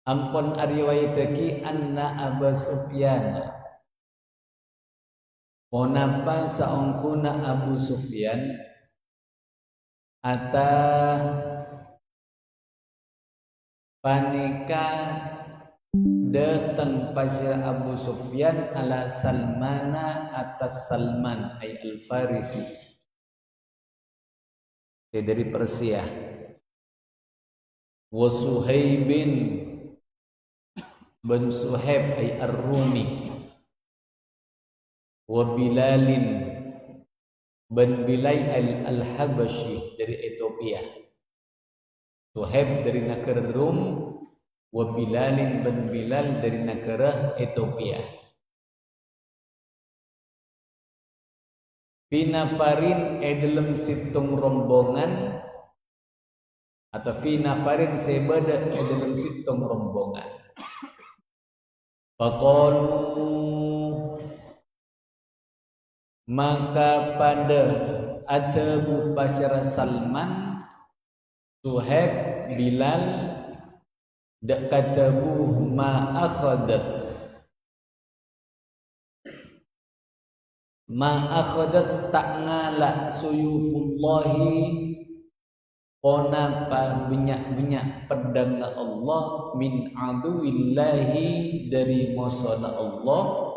ampun ariwayataki anna Abu Sufyan monapa saungkuna Abu Sufyan ata panika datang pasir Abu Sufyan ala Salmana atas Salman ay al-Farisi dari Persia wa Suhaibin bin Suhaib ay ar-Rumi wa Bilalin bin Bilal al-Habashi dari Ethiopia. Suhaib dari negara Rum, wa Bilalin bin Bilal dari negara Ethiopia. Finafarin dalam situng rombongan atau finafarin sebada dalam situng rombongan. Faqalu maka pada Abu Bashar Salman, Suhaib, Bilal dak katabu ma akhadat tak ngalak suyufullahi onapa banyak-banyak pedang Allah min aduillahi dari musuh Allah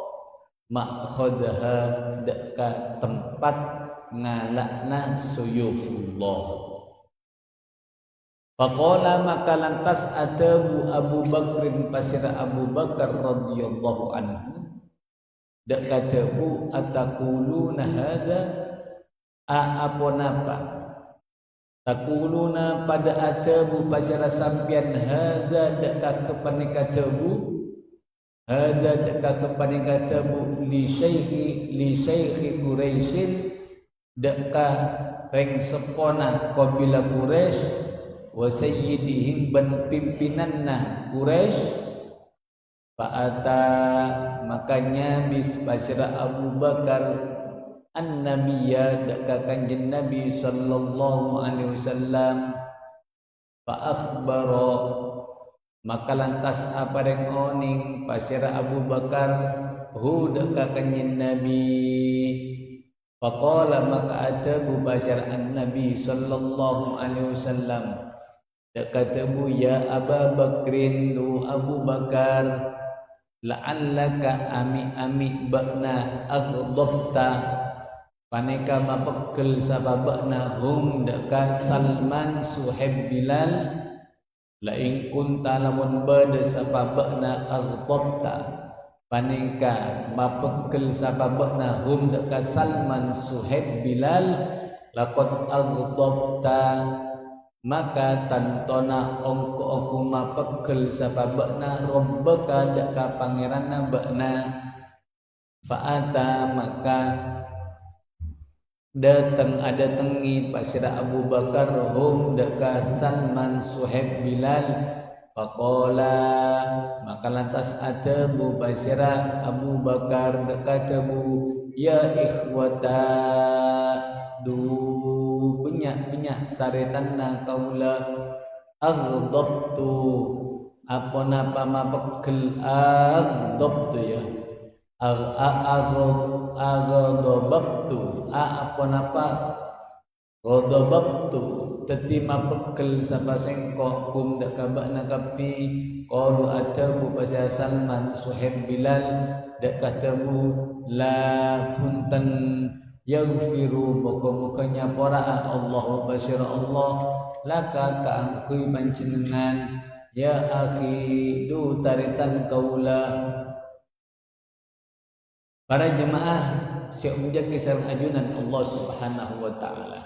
ma'khadha deka tempat ngalakna suyufullah. Faqala maka lantas adabu Abu Bakrin pasira Abu Bakar radhiyallahu anhu dak katabu ataquluna hada aponapa taquluna pada adabu pasira sampian hada dak kepanika tabu hada deka kepada katabu li syekhi Quraisyin deka reng sepona qabila Quraisy wa sayyidihim ban pimpinanna Quraisy fa'ata makanya bis basyara Abu Bakar an-nabiyya deka kanjeng Nabi sallallahu alaihi wasallam fa akhbara maka lantas apa yang oning pasira Abu Bakar deka kanjeng Nabi faqala maka atabu pasira an-Nabi sallallahu alaihi wasallam deka tabu ya Abu Bakrin lu Abu Bakar la'allaka ami bakna aghdabta paneka mapegel sababna hum deka Salman Suhaib Bilal la in kunta lamun bada sababna aghdabta paneka mapegel sababna hum deka Salman Suhaib Bilal laqad aghdabta maka tantona ongko mapegel sababna rabbaka deka pangeranna bakna fa'ata maka ada tengi pasira Abu Bakar hum deka Salman Suhaib Bilal faqala maka lantas adabu pasira Abu Bakar deka tabu ya ikhwata du banyak taretanna kaula aghdabtu apa mapegel aghdabtu ya aghdabtu apa ghadabtu tetima pegel sapa sengkok kum dak kabakna kapi qalu atabu pasya Salman Suhaib Bilal dak katabu la punten yaghfiru muka-mukanya para Allah basyara Allah laka kaangkui panjenengan ya akhi du taritan kaula. Para jemaah siap menjaga sareng ajunan Allah Subhanahu wa taala.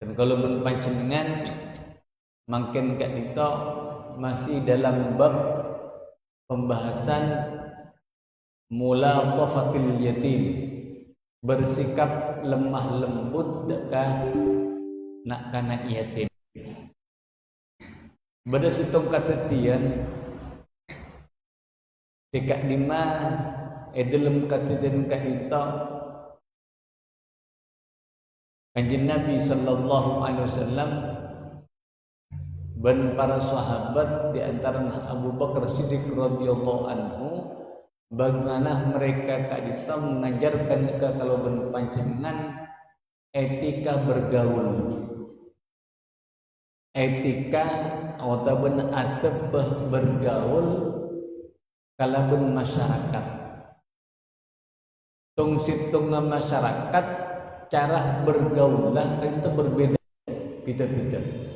Dan kalau mun panjenengan mangken kak dito masih dalam bab pembahasan mulatafatil yatim, bersikap lemah lembut dekat nak kana yatim. Bada situng katetian Tikak lima dalam katadan kahita Kanjeng Nabi sallallahu alaihi wasallam ban para sahabat di antara Abu Bakar Siddiq radhiyallahu anhu bagaimana mereka kadita mengajarkan ke kalau berpancingan etika bergaul, etika atau adab bergaul kalaban masyarakat. Tung situng masyarakat cara bergaulah itu berbeda, beda-beda.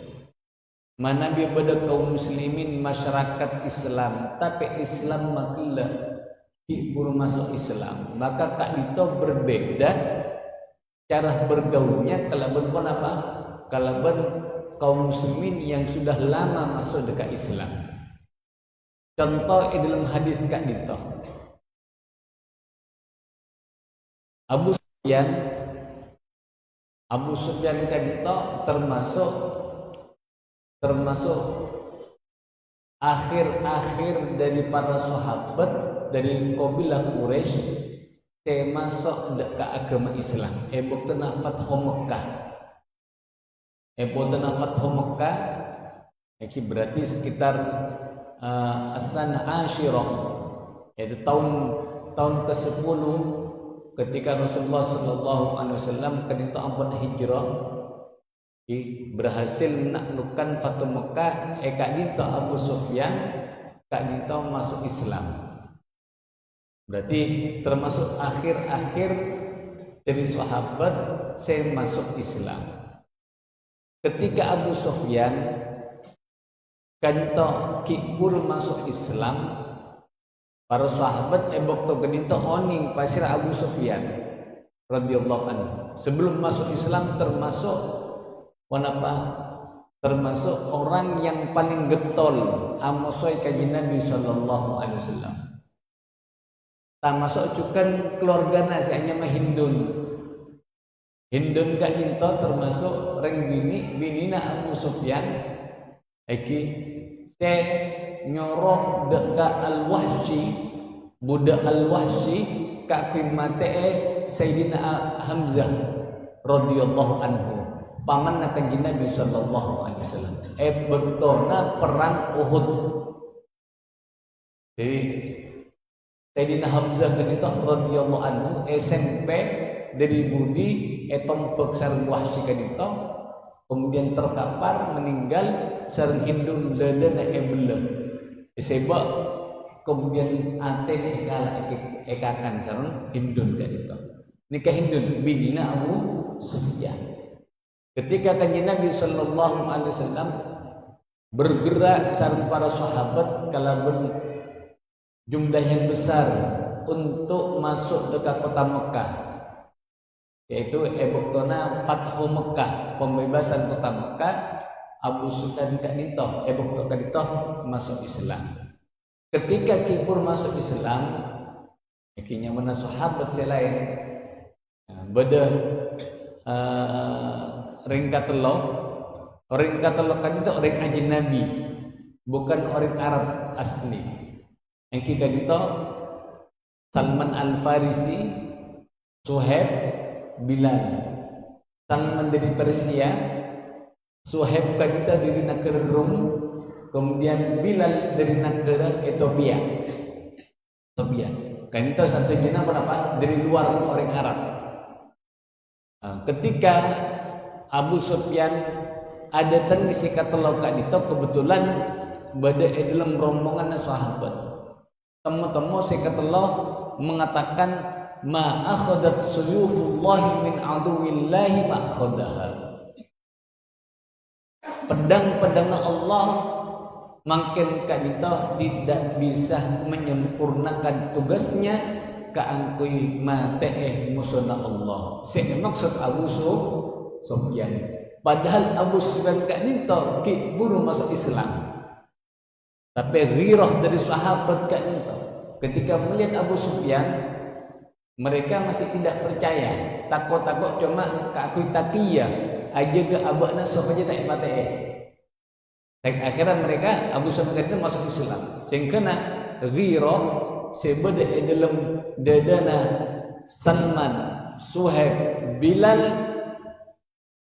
Mana pada kaum muslimin masyarakat Islam, tapi Islam makilah baru masuk Islam, maka kak itu berbeda cara bergaulnya kalaban pun apa? Kalaban kaum muslimin yang sudah lama masuk dekat Islam. Contoh dalam hadis kak itu Abu Sufyan kak itu termasuk akhir-akhir dari para sahabat dari kabilah Quraisy yang masuk ke agama Islam. Ebotna Fathu Mekah. Ini berarti sekitar as-sanah Ashirah, yaitu tahun ke-10 ketika Rasulullah sallallahu alaihi wasallam ketika ampun hijrah berhasil menaklukkan Fathu Mekah. Kak dito Abu Sufyan kak dito masuk Islam. Berarti termasuk akhir-akhir dari sahabat saya masuk Islam. Ketika Abu Sufyan kanto kipur masuk Islam, para sahabat ebok to genito oning pasir Abu Sufyan radhiyallahu anhu. Sebelum masuk Islam termasuk orang yang paling getol amosoy kajian Nabi sallallahu alaihi wasallam. Termasuk cukan keluarga nasi hanya Hindun kak minta termasuk reng binina Abu Sufyan. Eki se nyoroh dekat Al-Wahsy, budak Al-Wahsy kak mate Sayyidina Hamzah radhiyallahu anhu. Paman kanjeng Nabi sallallahu alaihi wasallam. Bertona perang Uhud. Jadi Sayyidina Hamzah kanita radhiyallahu anhu SMP dari budi tompek sareng Wahsy kanita, kemudian terkapar meninggal sareng Hindun dadana belah. Sebab kemudian ate ekakan sareng Hindun kanita. Nikah Hindun binina Abu Sufyan. Ketika kanjeng Nabi sallallahu alaihi wasallam bergerak sareng para sahabat kalaban jumlah yang besar untuk masuk dekat kota Mekah, yaitu ebuktona Fathu Mekah, pembebasan kota Mekah. Abu Sufyan kanito ebukto kanito masuk Islam. Ketika kipur masuk Islam, akhirnya mana sahabat selain beda ringkat telo kanito orang ajnabi, bukan orang Arab asli. Yang kita gitu Salman Al-Farisi, Suhaib, Bilal. Salman dari Persia, Suhaib kita dari negara Rum, kemudian Bilal dari negara Ethiopia. Kan itu satu jenis berapa dari luar orang Arab. Ketika Abu Sufyan ada tengisi kata lokat itu kebetulan pada dalam rombongan sahabat. Temu-temu Allah mengatakan ma akhadat suyufullahi min aduwillahi ma akhadaha. Pedang-pedang Allah makin kadita tidak bisa menyempurnakan tugasnya keangkui mate musuhna Allah. Saya maksud Abu Sufyan. Padahal Abu Sufyan kadita ki buru masuk Islam. Tapi ghirah dari sahabat kan itu ketika melihat Abu Sufyan, mereka masih tidak percaya, takut-takut cuma kakui takiyah aja ke abakna sok aja tak mate. Akhirnya mereka Abu Sufyan itu masuk Islam. Sehingga ghirah sebeda dalam dadana Salman, Suhaib, Bilal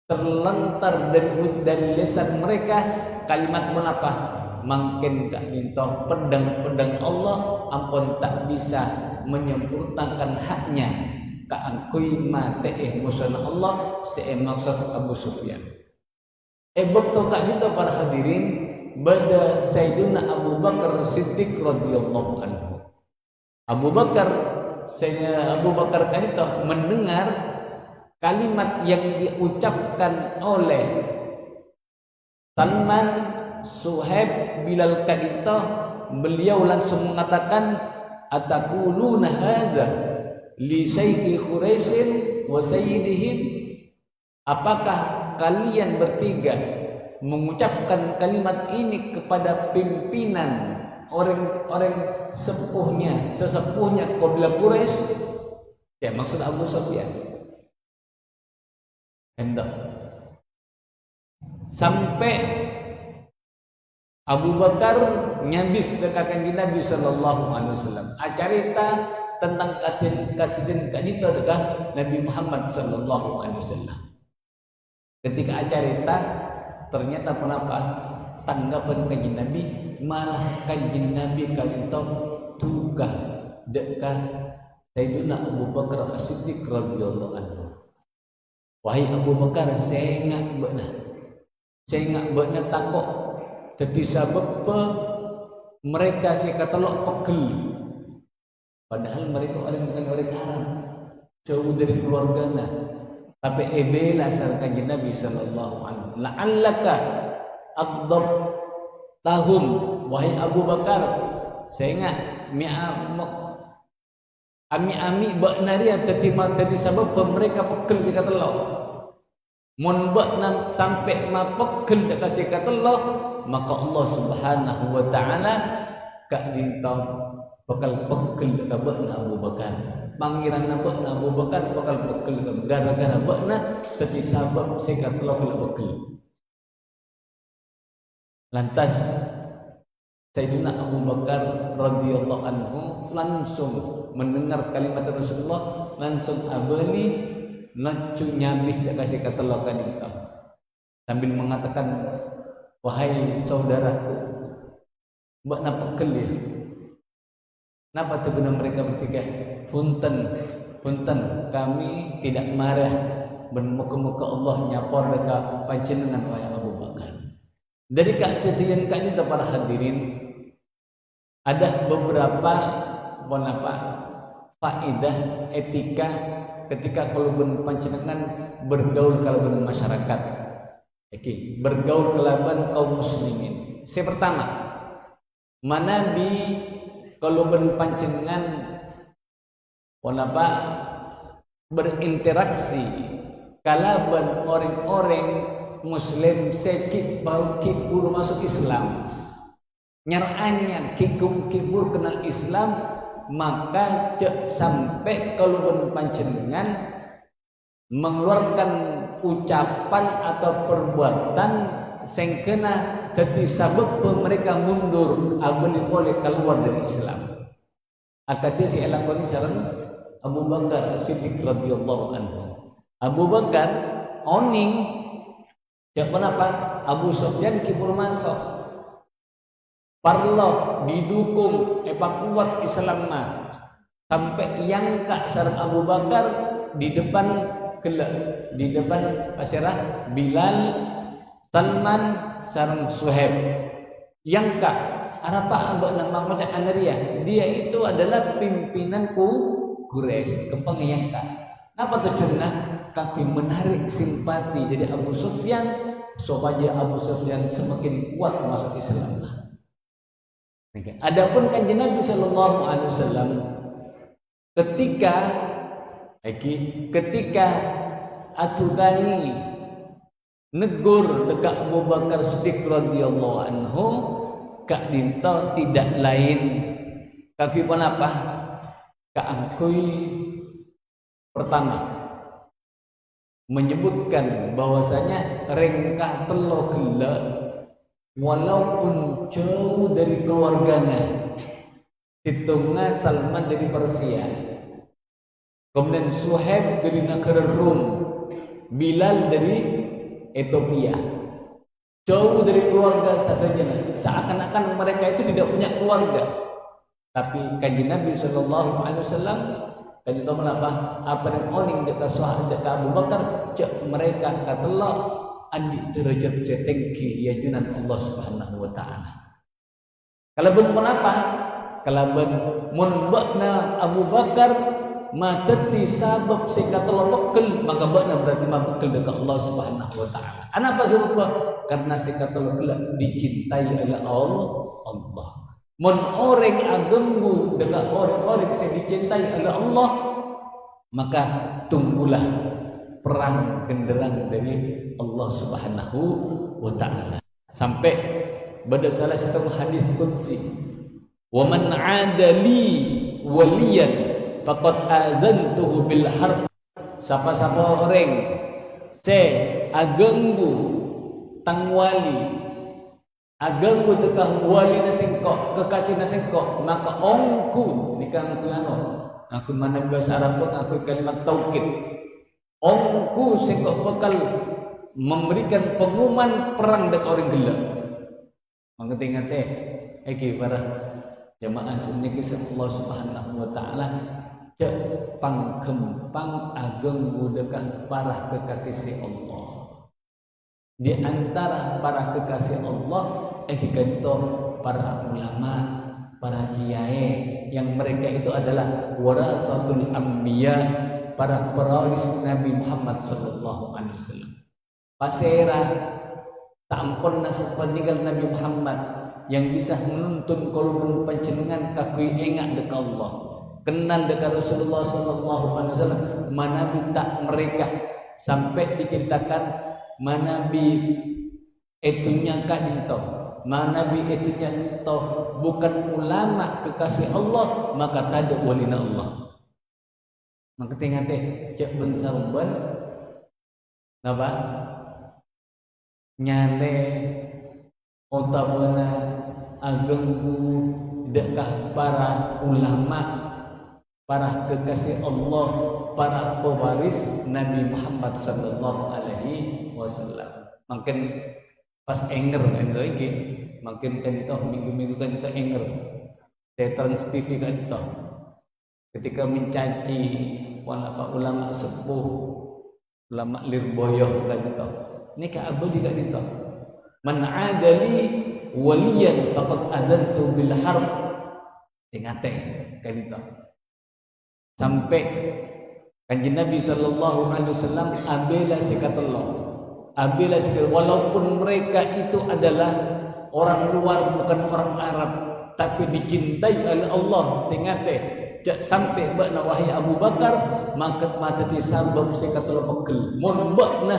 terlentar dari lisan mereka kalimat pun apa? Mungkin kak dinto pedang Allah ampun tak bisa menyempurnakan haknya kaangkui mate musuh Allah maksud Abu Sufyan. Bekto kak dinto para hadirin pada Sayyidina Abu Bakar Siddiq radhiyallahu anhu. Abu Bakar kan itu mendengar kalimat yang diucapkan oleh Salman, Suhaib, Bilal kadito, beliau langsung mengatakan ataquluna hadza li syaikhi Quraisy wa sayyidihim, apakah kalian bertiga mengucapkan kalimat ini kepada pimpinan orang-orang sesepuhnya kabilah Quraisy? Ya, maksud Abu Sufyan. Hendak sampai Abu Bakar nyabis dekat kanjeng Nabi sallallahu alaihi wasallam. Acarita tentang kajian kanito dekat Nabi Muhammad sallallahu alaihi wasallam. Ketika acarita ternyata kenapa tanggapan kanjeng Nabi malah kanjeng Nabi kanito duka dekat Sayyidina Abu Bakar As-Siddiq radhiyallahu anhu. Wahai Abu Bakar, saya ingat benar takut jadi sebab mereka si katalog pegel, padahal mereka orang Arab jauh dari keluarganya, tapi ebela sarkan Nabi sallallahu alaihi wasallam la'allaka aghdab tahum. Wahai Abu Bakar, saya ingat ami baknaria tadi sebab mereka pegel si katalog. Mun bakna sampai mapegel dak kasih kata Allah, maka Allah Subhanahu wa taala kak dinta bakal pegel dak bakna Abu Bakar. Pangeran bakna Abu Bakar bakal pegel gara-gara bakna dadi sabab si kata Allah pegel. Lantas Sayyidina Abu Bakar radhiyallahu anhu langsung mendengar kalimat Rasulullah, langsung abali nacu nyabis dak kasih kata lokan itu sambil mengatakan, wahai saudaraku, mbak napa pegel ya? Napa tu guna mereka bertiga? Punten, kami tidak marah, bermuka-muka Allah nyapor dekat panjenengan wahai Abu Bakar. Dari kejadian kali itu para hadirin ada beberapa faedah etika ketika kalau panjenengan bergaul kalaban masyarakat, bergaul kalaban kaum muslimin. Yang pertama, manabi kalau panjenengan berinteraksi kalaban orang-orang muslim sekip bau kipur masuk Islam, nyaranya kipur kenal Islam, maka sampai kalau panjenengan mengeluarkan ucapan atau perbuatan sing kena jadi sabab mereka mundur abeli boleh keluar dari Islam. Akati si elakoni sareng Abu Bakar As-Siddiq radhiyallahu anhu. Abu Bakar oning kenapa Abu Sufyan kipur masuk parlo didukung kuat Islam mah sampai yang kak sareng Abu Bakar di depan pasirah Bilal, Salman sareng Suhaib. Yang kak apa abak nama pada Anaria, dia itu adalah pimpinan Quraisy kempang yang kak. Apa tujuannya? Kaki menarik simpati dari Abu Sufyan supaya Abu Sufyan semakin kuat masuk Islam. Adapun kanjeng Nabi sallallahu alaihi wasallam ketika atukani negur dekat Abu Bakar Siddiq radhiyallahu anhu, kak dinta tidak lain kaki pun apa kaangkui pertama menyebutkan bahwasanya rengkah telo gela walaupun jauh dari keluarganya, hitungnya Salman dari Persia, kemudian Suhaib dari negara Rum, Bilal dari Ethiopia. jauh dari keluarga saja. Seakan-akan mereka itu tidak punya keluarga. Tapi kanjeng Nabi sallallahu alaihi wasallam kanjeng tahu menapa apa yang oning dekat sahabat Abu Bakar cek mereka katelah adik derajat setengki ya junan Allah Subhanahu wa taala. Kalau ben menapa? Kalau ben mun bakna Abu Bakar matati sabab sekatelo bekel maka bakna berarti bekel dekat Allah Subhanahu wa taala. Kenapa sebab? Karena sekatelo dicintai oleh Allah. Mun orang agenggu dengan orang-orang yang dicintai oleh Allah, maka tunggulah perang genderang dari Allah Subhanahu wa taala. Sampai pada salah satu hadis qudsi, "Wa man 'ada li waliyan faqad adzantuhu bil harb." Siapa-siapa orang se agenggu tang wali aganggu dekah wali nasengkok kekasih nasengkok maka ongku nikah ngano aku mana bahasa Arab pun aku kalimat taukid ongku sengkok bakal memberikan pengumuman perang dekat orang gelap maka ingat iki para jamaah sunni kisah Allah Subhanahu wa taala cek pangkempang aganggu dekah para kekasih Allah. Di antara para kekasih Allah kanto para ulama, para kiai yang mereka itu adalah warathatul anbiya, para pewaris Nabi Muhammad sallallahu alaihi wasallam. Pasera sampun peninggal Nabi Muhammad yang bisa menuntun kolom panjenengan kakui engak dekat Allah. Kenal dekat Rasulullah sallallahu alaihi wasallam, mana tak mereka sampai diceritakan manabi etunya kadinto manabi etunya ento bukan ulama kekasih Allah maka tada walina Allah maka tengah cek ben sarumban napa nyale otamana agenggu dekah para ulama para kekasih Allah para pewaris Nabi Muhammad sallallahu alaihi wasallam. Makin pas enger kan itu iki, makin kan itu minggu-minggu kan itu enger. Saya Trans TV kan itu. Ketika mencaci ulama sepuh, ulama lirboyo kan itu. Ini ka abadi kan itu. Man adali waliyan faqad adantu bil harb. Ingate kan itu. Sampai kanjeng Nabi sallallahu alaihi wasallam abela sikatullah abila sekali walaupun mereka itu adalah orang luar bukan orang Arab tapi dicintai oleh Allah tengate sampai bakna wahai Abu Bakar mangkat matati sabab sekatullah pekel mun bakna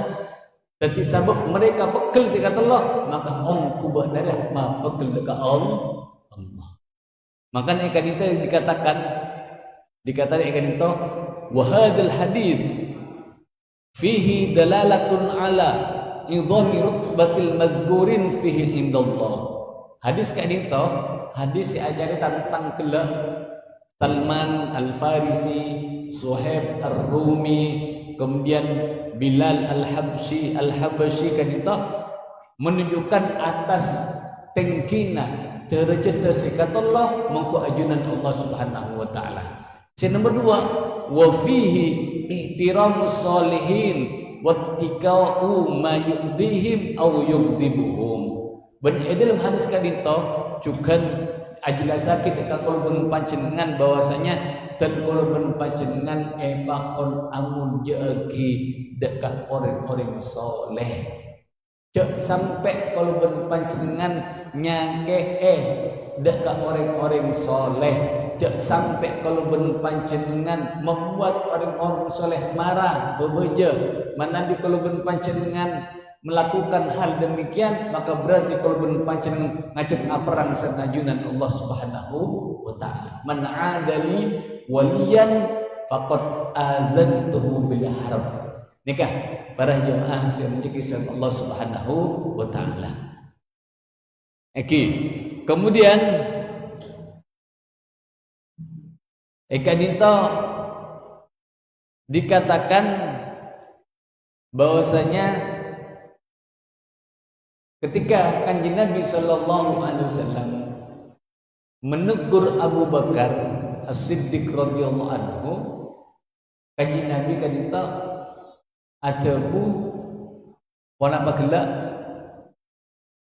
dadi sabab mereka pekel sekatullah maka ongku bakna dah ma pekel dekat Allah makanya kan itu dikatakan kan itu wa hadzal hadis fihi dalalatun ala idhami rutbatil madhkurin fihi indallah. Hadis kayak gitu, hadis yang ajari tentang kelak Salman Al-Farisi, Suhaib Ar-Rumi, kemudian Bilal Al-Habsyi kan itu menunjukkan atas tengkina derajat sikatullah mengko ajunan Allah Subhanahu wa taala. Yang nomor 2 wa fihi ihtiramus solihin wattika'u ma yu'dihim aw yughdibuhum. Ben dalam hadis kadito juga ajlasake dekat kolbun panjenengan bahwasanya dan kolbun panjenengan emakon amun jeegi dekat orang-orang soleh. Cek sampai kolbun panjenengan nyake dekat orang-orang soleh. Cek sampai kalau ben panjenengan membuat orang-orang soleh marah, bebeja. Manabi kalau ben panjenengan melakukan hal demikian, maka berarti kalau ben panjenengan ngajak perang sanajunan Allah Subhanahu wa taala. Man adali waliyan faqad adzantuhu bil harb. Nikah para jemaah yang menjadi Allah Subhanahu wa taala. Kemudian Ekadito dikatakan bahwasanya ketika Kanjeng Nabi sallallahu alaihi wasallam menegur Abu Bakar As-Siddiq radhiyallahu anhu, Kanjeng Nabi kadita adabu wana pagela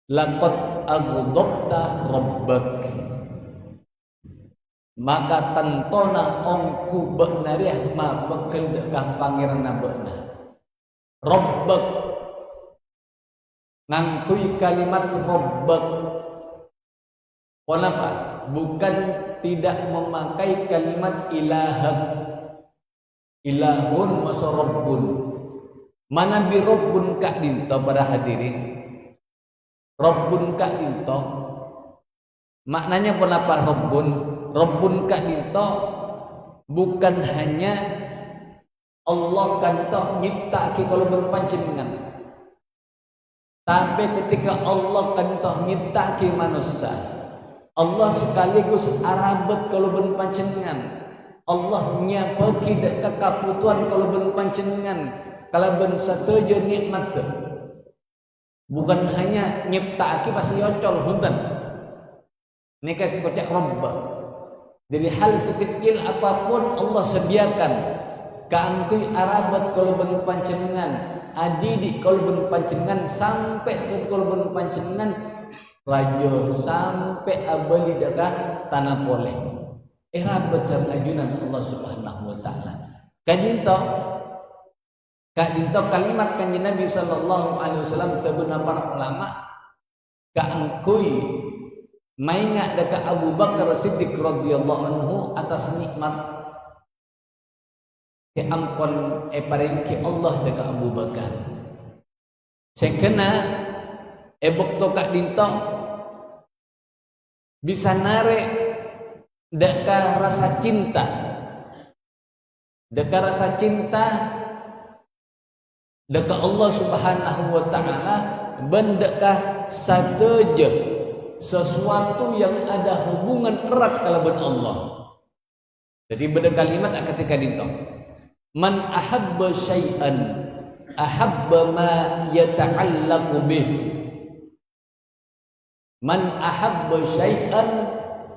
laqad aghdabta rabbak, maka tentona ongku beknariah ma bekel dekah pangeran nabekna rabbak, ngantui kalimat rabbak. Kenapa? Bukan tidak memakai kalimat ilahak, ilahun masa rabbun. Mana bi rabbun kak dinto para hadirin? Rabbun kak dinto maknanya kenapa rabbun? Rabbun kak dinto bukan hanya Allah kan toh nyipta ki kalau berpanjenengan, tapi ketika Allah kan toh nyipta ki manusia, Allah sekaligus arabet kalau berpanjenengan, Allah nyapa ki dak kaputuan kalau berpanjenengan, kalau ben satuja nikmat, bukan hanya nyipta ki pasti yocol hunten. Ini kasih kocak robba. Jadi hal sekecil apapun Allah sediakan. Kaangkui arabat kalau berpanjenengan, adidik kalau berpanjenengan, sampai ke kalau berpanjenengan rajo sampai abali dakah tanah poleh. Rabat sareng ajunan Allah Subhanahu wa taala. Kadinto kalimat Kanjeng Nabi sallallahu alaihi wasallam tabuna para ulama kaangkui maingat dekat Abu Bakar Siddiq radhiyallahu anhu atas nikmat ampun paringki Allah dekat Abu Bakar. Sekena bokto kak dinto bisa narik dekat rasa cinta, dekat rasa cinta dekat Allah Subhanahu wa taala, bendekah sateja sesuatu yang ada hubungan erat kalaban Allah. Jadi beda kalimat ketika dinto man ahabba syai'an ahabba ma yata'allaqu bih, man ahabba syai'an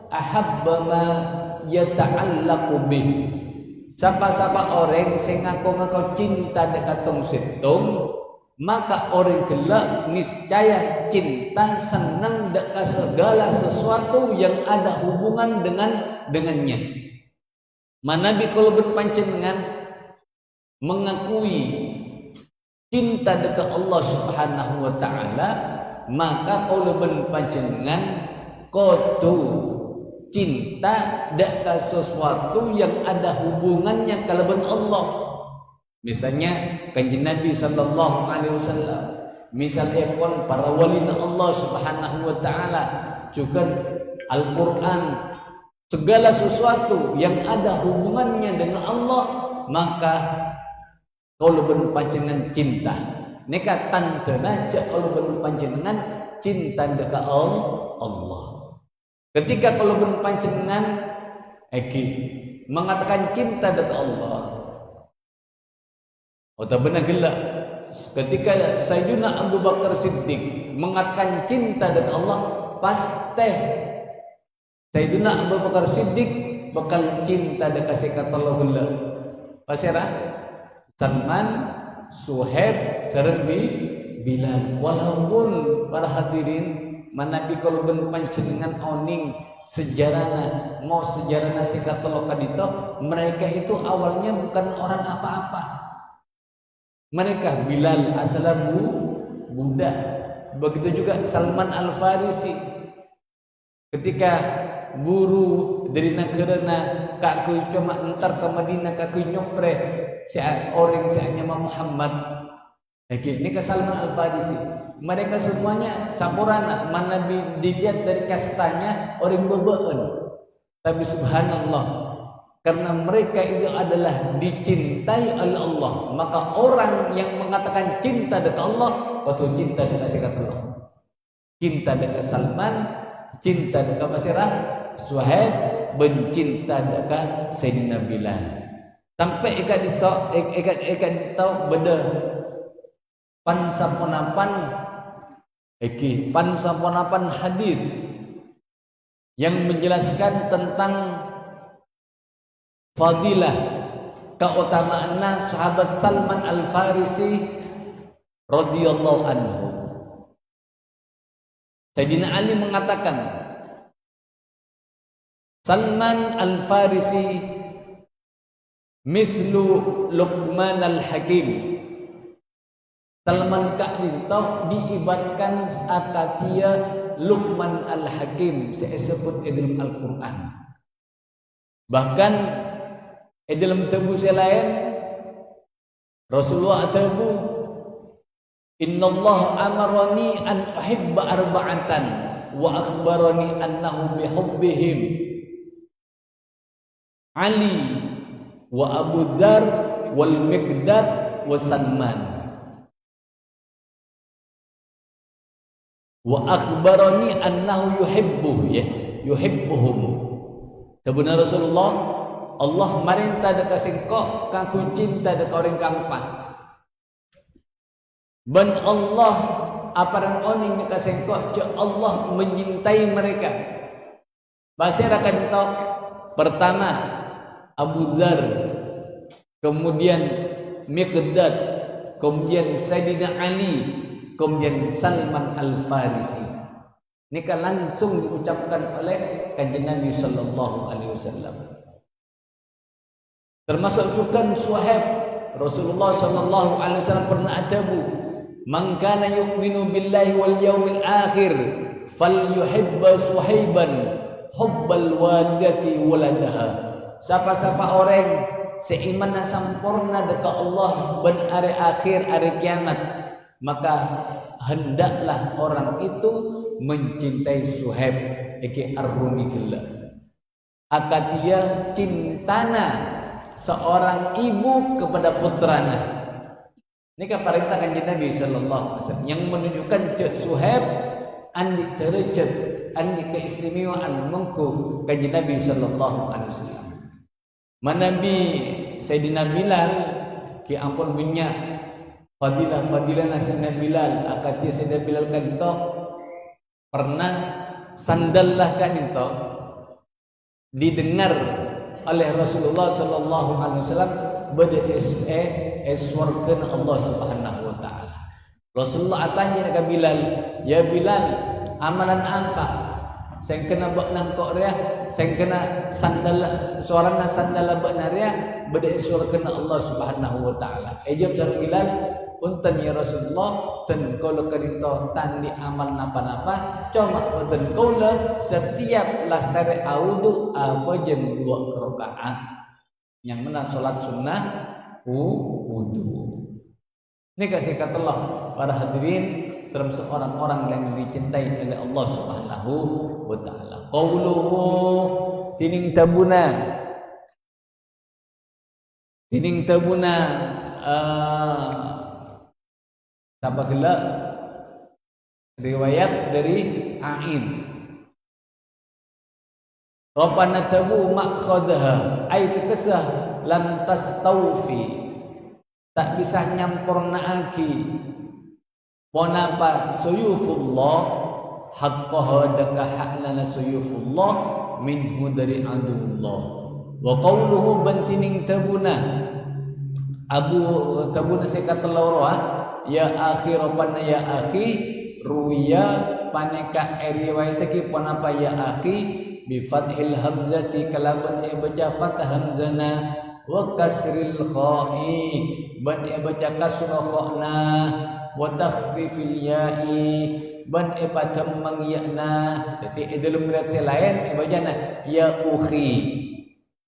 ahabba ma yata'allaqu bih. Siapa-siapa orang sing ngaku-ngaku cinta dekat tong situng, maka orang gelak niscaya cinta senang dekat segala sesuatu yang ada hubungan dengannya. Manabi kalau berpanjenengan mengakui cinta dekat Allah Subhanahu wa taala, maka kalau berpanjenengan kotu cinta dekat sesuatu yang ada hubungannya kalaban Allah. Misalnya Kanjeng Nabi sallallahu alaihi wasallam, misalnya pun para wali Allah Subhanahu wa taala, juga Al-Qur'an, segala sesuatu yang ada hubungannya dengan Allah, maka kalau berpanjenengan cinta. Neka tantena kalau berpanjenengan cinta dekat Allah. Ketika kalau berpanjenengan mengatakan cinta dekat Allah, atau benar gelak ketika Sayyidina Abu Bakar Siddiq mengatakan cinta dekat Allah, pasti Sayyidina Abu Bakar Siddiq bakal cinta dekat sikat Allah gelak. Pasirah Salman, Suhaib, sareng Bilal. Walaupun para hadirin manabi kalau berpanjenengan oning sejarahna mau sejarahna sikat Allah kadito, mereka itu awalnya bukan orang apa-apa. Mereka Bilal asalnya budak. Begitu juga Salman Al-Farisi ketika buru dari negara kaku cuma entar ke Madinah kaku nyopre si orang si nyama Muhammad. Ini ke Salman Al-Farisi. Mereka semuanya sampurana, mana dilihat dari kastanya orang bebeen. Tapi subhanallah, karena mereka itu adalah dicintai oleh Allah, maka orang yang mengatakan cinta dekat Allah, atau cinta dekat sikat Allah, cinta dekat Salman, cinta dekat Basirah, Suhaib, bencinta dekat Sayyidina Bilal. Sampai ikan tahu beda pansaponapan Iki pan saponapan hadis yang menjelaskan tentang fadilah keutamaannya sahabat Salman Al-Farisi radhiyallahu anhu. Sayyidina Ali mengatakan Salman Al-Farisi mithlu Luqman Al-Hakim. Salman Ka'lintoh diibaratkan akatia Luqman Al-Hakim disebut dalam Al-Quran. Bahkan dalam tebu selain Rasulullah tebu Innallah amarani an uhibba arba'atan wa akhbarani annahu bihubbihim Ali wa Abu Dzar wal Miqdad wa Salman wa akhbarani annahu yuhibbuhum. Sebenarnya Rasulullah Allah marintah dekat sengkok kaku cinta dekat orang kampah. Ben Allah aparan oni dekat sengkok je Allah menyintai mereka. Masyarakat itu pertama Abu Dzar, kemudian Miqdad, kemudian Sayyidina Ali, kemudian Salman Al-Farisi. Ini kan langsung diucapkan oleh Kanjeng Nabi sallallahu alaihi wasallam. Termasuk juga Suhaib Rasulullah sallallahu alaihi wasallam pernah atabu, "Man kana yu'minu billahi wal yaumil akhir falyuhibba Suhaiban hubbal walidati waladaha." Siapa-siapa orang seiman sempurna dekat Allah dan hari akhir hari kiamat, maka hendaklah orang itu mencintai Suhaib iki ar-Rumi gila. Akatia cintana seorang ibu kepada putranya. Ini kan perintah Kanjeng Nabi sallallahu alaihi wasallam yang menunjukkan Suhaib andi derajat andi keistimewaan mengku Kanjeng Nabi sallallahu alaihi wasallam. Manabi Sayyidina Bilal ki ampun minyak fadilah Sayyidina Bilal akati Sayyidina Bilal kan to pernah sandallah kan itu didengar oleh Rasulullah sallallahu alaihi wasallam bade eswarkan Allah Subhanahu wa taala. Rasulullah tanya ke Bilal, "Ya Bilal, amalan apa saya kena buat nangkok dia, saya kena sandal suarana sandal buat naria bade eswarkan Allah Subhanahu wa taala." Ejab dari Bilal, "Punten ya Rasulullah, ten kalau kerita tan di amal napa-napa, cuma punten kaula setiap lastare audu apa jam 2 rakaat." Yang mana salat sunnah wudu. Ini kasih kata Allah para hadirin termasuk orang-orang yang dicintai oleh Allah Subhanahu wa taala. Qauluhu tining tabuna apa gila riwayat dari A'id. Rabbana tabu maqsadha ay tekesah lam tastawfi tak bisa nyampurna lagi ponapa suyufullah haqqaha daka hakna suyufullah minhu dari adullah. Wa qawluhu bantining tabuna Abu tabuna sekata laura ya akhir pana ya akhi ruya paneka riwayat ki ponapa ya akhi bi fathil hamzati kalaban baca fathah hamzana wa kasril kha'i ban baca kasra kha'na wa takhfifil ya'i ban patam mangyana. Jadi dalam riwayat selain bacana ya ukhi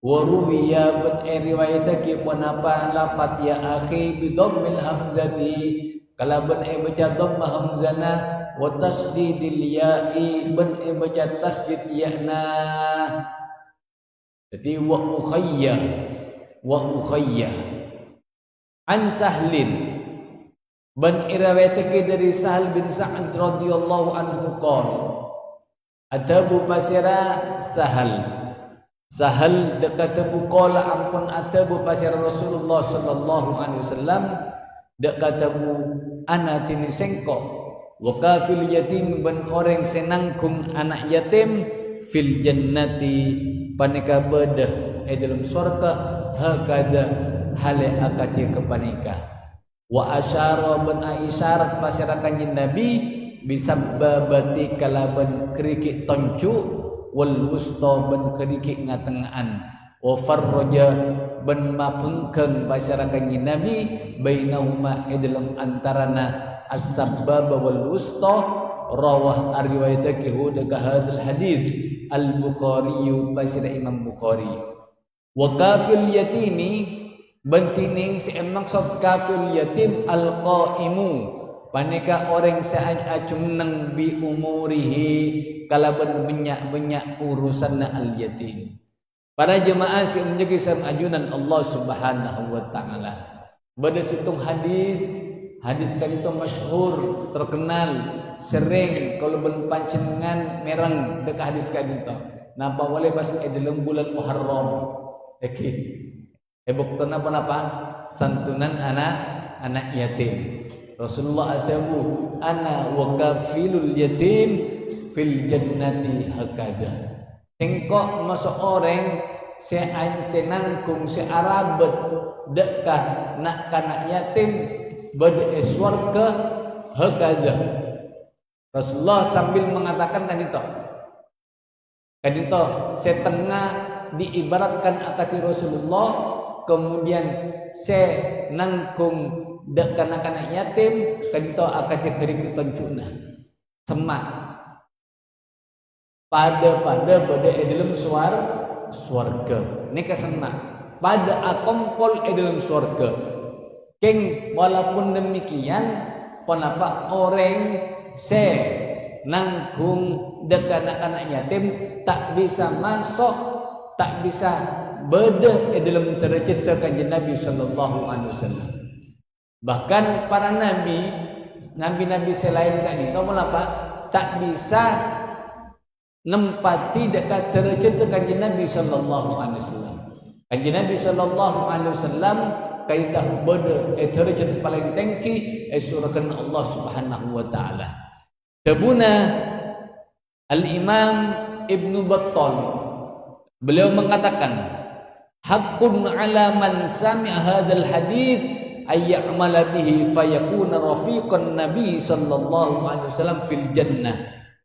wa ruwiya ban riwayat ki ponapa lafat ya akhi bi dhammil hamzati kalaban baca dhamma hamzana wa tasdidil ya'i ban baca tasdid ya'na. Jadi wa ukhayya an Sahlin ban riwayatake dari Sahal bin Sa'ad radhiyallahu anhu qala adabu pasira Sahal dekat tebu qala ampun adabu pasira Rasulullah sallallahu alaihi wasallam dekat tebu ana tini sengko wa kafil yatim ban orang senangkung anak yatim fil jannati panika bedah dalam surga hakada hale akati kepanika wa asyara ban isyarat pasirakan Nabi bisabbabati kalaban kerikik toncu wal wusta ban kerikik ngatengaan wa farraja ban mapengkeun pasirakan Nabi bainahuma dalam antarana as-sabbab wal wusta rawah riwayatake huda ka hadal hadis al-Bukhari pasira Imam Bukhari wa kafil yatimi bantining si maksud kafil yatim al-qaimu paneka orang saaj acunang bi umurihi kalaban banyak urusan al-yatim. Para jemaah si menjadi sam ajunan Allah Subhanahu wa taala. Pada situng hadis kan itu masyhur, terkenal, sering kalau ben pancenengan mereng dek hadis kan itu. Napa boleh pas dalam bulan Muharram. Bukti apa? Santunan anak yatim. Rasulullah atabu ana wa kafilul yatim fil jannati hakada. Engkau masuk orang senangkung arabet dekat nak kanak yatim bade swarga hakada. Rasulullah sambil mengatakan kan itu setengah diibaratkan akati Rasulullah, kemudian senangkung dekat kanak yatim kan itu akati kerikut toncuna semak pada dalam swarga ini kesemak pada akompol dalam swarga keng walaupun demikian kenapa orang nanggung dekat anak yatim tak bisa masuk, tak bisa beda dalam tercipta kanjeng Nabi sallallahu alaihi wasallam. Bahkan para nabi selain kan itu apa tak bisa nempati dekat tercipta kanjeng Nabi sallallahu alaihi wasallam. Kanjeng Nabi sallallahu alaihi wasallam kaidah beda tercipta paling tinggi surahkan Allah Subhanahu wa taala. Tabuna Al-Imam Ibnu Battal beliau mengatakan haqqun ala man sami'a hadzal hadits ay ya'mala bihi fayakuna rafiqan nabi sallallahu alaihi wasallam fil jannah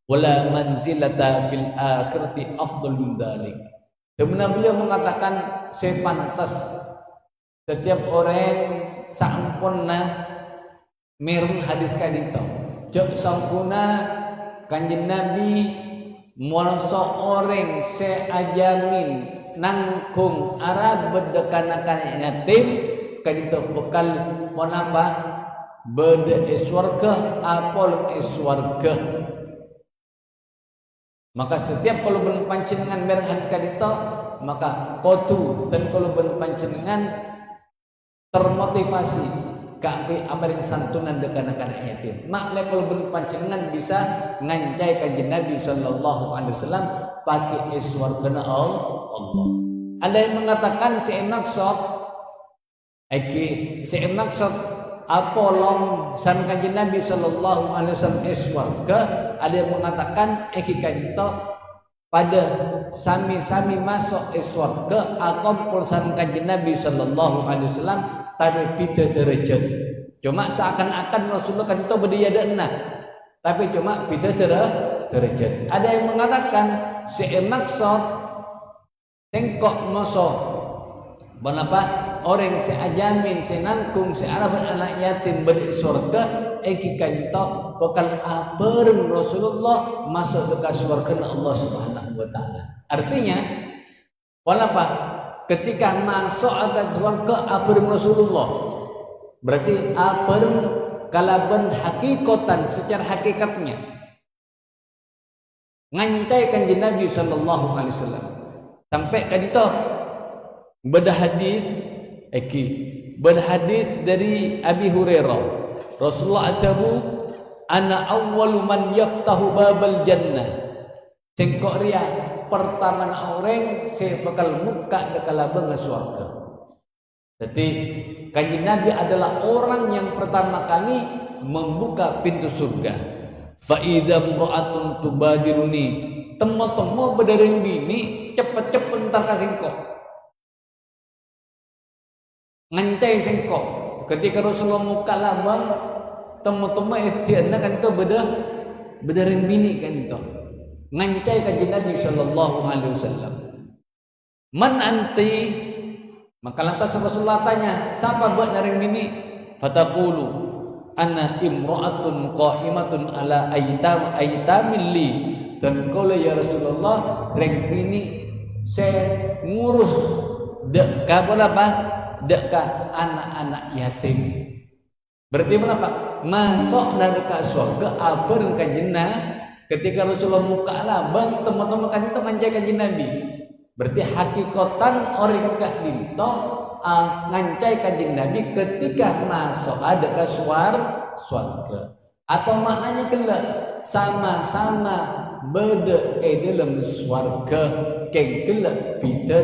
wala manzilata fil akhirati afdal min dzalik. Kemudian beliau mengatakan sepantas setiap orang sampurna mireng hadis kadito jok sampurna kanjeng Nabi moso orang seajamin nangkung arab berdekanakan yatim kadito bekal monapa bede swarga apol swarga. Maka setiap kalau ben pancenengan mereng hadis kadito maka kotu dan kalau ben pancenengan termotivasi kangge amaring santunan dekanakan yatim. Mak le kalau ben pancenengan bisa ngancai kanjeng Nabi sallallahu alaihi wasallam pakai swargana Allah. Ada yang mengatakan maksud apolong san kanjeng Nabi sallallahu alaihi wasallam swarga. Ada yang mengatakan kanjito pada sami-sami masuk swarga akompol san kanjeng Nabi sallallahu alaihi wasallam tapi beda derajat. Cuma seakan-akan Rasulullah kan itu berdaya dana, tapi cuma beda derajat. Ada yang mengatakan maksud tengkok masuk kenapa orang seajamin senangkung searab anak yatim beri surga kanto bakal abareng Rasulullah masuk ke surga Allah Subhanahu wa taala. Artinya kenapa ketika masuk ke surga abareng Rasulullah berarti abareng kalaban hakikatan secara hakikatnya ngancai kanjeng Nabi sallallahu alaihi wasallam sampai kan itu berhadis dari Abi Hurairah Rasulullah atabu ana awwalu man yaftahu babal jannah cengkok ria pertama orang saya bakal muka dekalabeng surga. Jadi kanjeng Nabi adalah orang yang pertama kali membuka pintu surga. fa idza imra'atun tubadiruni temo-temo bedereng bini cepet-cepet entar ka singko ngancai singko ketika Rasulullah muka lambang temo-temo etianna kan itu bedereng bini kan itu ngancai kanjeng Nabi sallallahu alaihi wasallam. Man anti? Maka lantas Rasulullah tanya, siapa buat naring bini? Fataqulu ana imra'atun qa'imatun ala aitamilli. Dan kalau ya Rasulullah, reng bini saya ngurus dek ka apa? Dek ka anak-anak yatim. Berarti apa? Masuk neraka surga apa kanjeng Nabi? Ketika Rasulullah muka lambang teman-teman kan itu ngancai kanjeng Nabi. Berarti hakikatan orang kak dinto ngancai kanjeng Nabi ketika masuk ada ke swarga. Atau maknanya kelak sama-sama beda dalam swarga keng kelak beda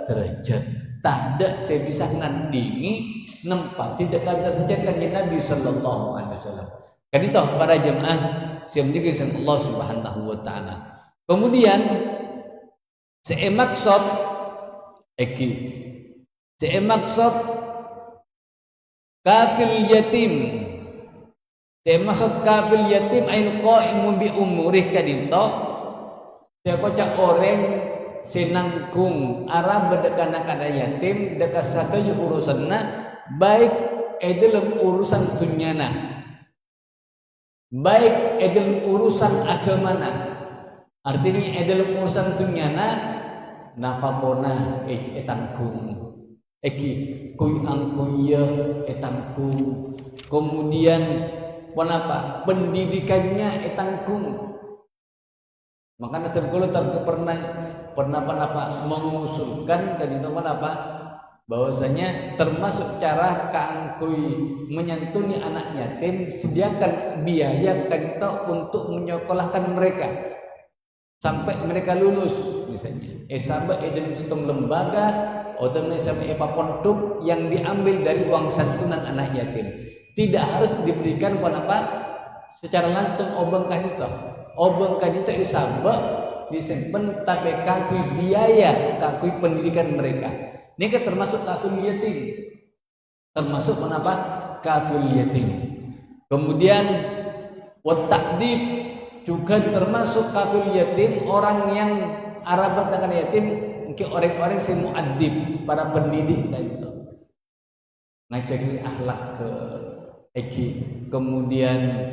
derajat. Tak ada saya bisa nandingi nempat tidak ada derajat kanjeng Nabi sallallahu alaihi wasallam. Kan itu para jemaah yang dimuliakan Allah Subhanahu wa taala. Kemudian maksud kafil yatim. Maksud kafil yatim ail qaimu bi umurih kadinto. Saya kocak orang senangkung arah berdekana kada yatim dekat satu urusanna baik dalam urusan dunyana. Baik dalam urusan agamana, artinya dalam urusan dunyana nafakona etangkung, kui angkuya etangkung, kemudian apa pendidikannya etangkung. Makanya kalau pernah mengusulkan kan itu apa? Bahwasanya termasuk cara kangkui menyantuni anak yatim sediakan biaya kanto untuk menyekolahkan mereka sampai mereka lulus misalnya sampai dalam satu lembaga atau sampai pondok yang diambil dari uang santunan anak yatim tidak harus diberikan apa secara langsung obeng kanito sampai disimpan tapi kangkui biaya kangkui pendidikan mereka. Ini kan termasuk kafil yatim. Termasuk kenapa? Kafil yatim. Kemudian watta'dib juga termasuk kafil yatim orang yang Arab katakan yatim mungkin orang-orang yang mu'addib, para pendidik dan itu. Ngajari akhlak ke eki. Kemudian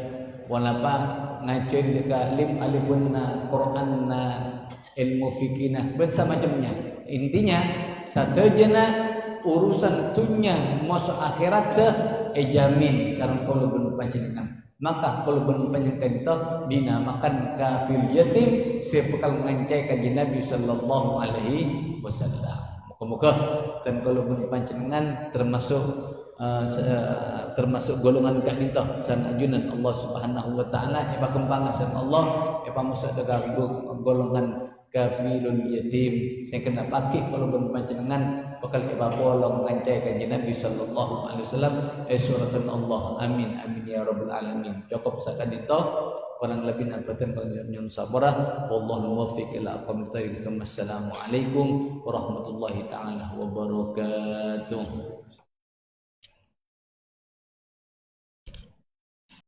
wanapa ngajari dekat alifunna, Qur'anna, ilmu fikihna dan semacamnya. Intinya sadajana urusan dunia masuk akhirat jamin sareng kalau ben panjenengan maka kalau ben panjenengan itu dinamakan kafil yatim sepekal ngancai kanjeng Nabi sallallahu alaihi wasallam. Muga-muga dan kalau ben panjenengan termasuk golongan kak itu san ajunan Allah Subhanahu wa taala eba kembang san Allah eba masuk dalam golongan kafilul yatim saya kena pakai kalau berpanjenengan bakal iba polong ngancai kanjeng Nabi sallallahu alaihi wasallam suratun Allah amin amin ya rabbal alamin cukup sakadito kurang lebih nampatan panjenengan sabarah wallahu muwaffiq ila aqwamit thariq. Assalamualaikum warahmatullahi taala wabarakatuh.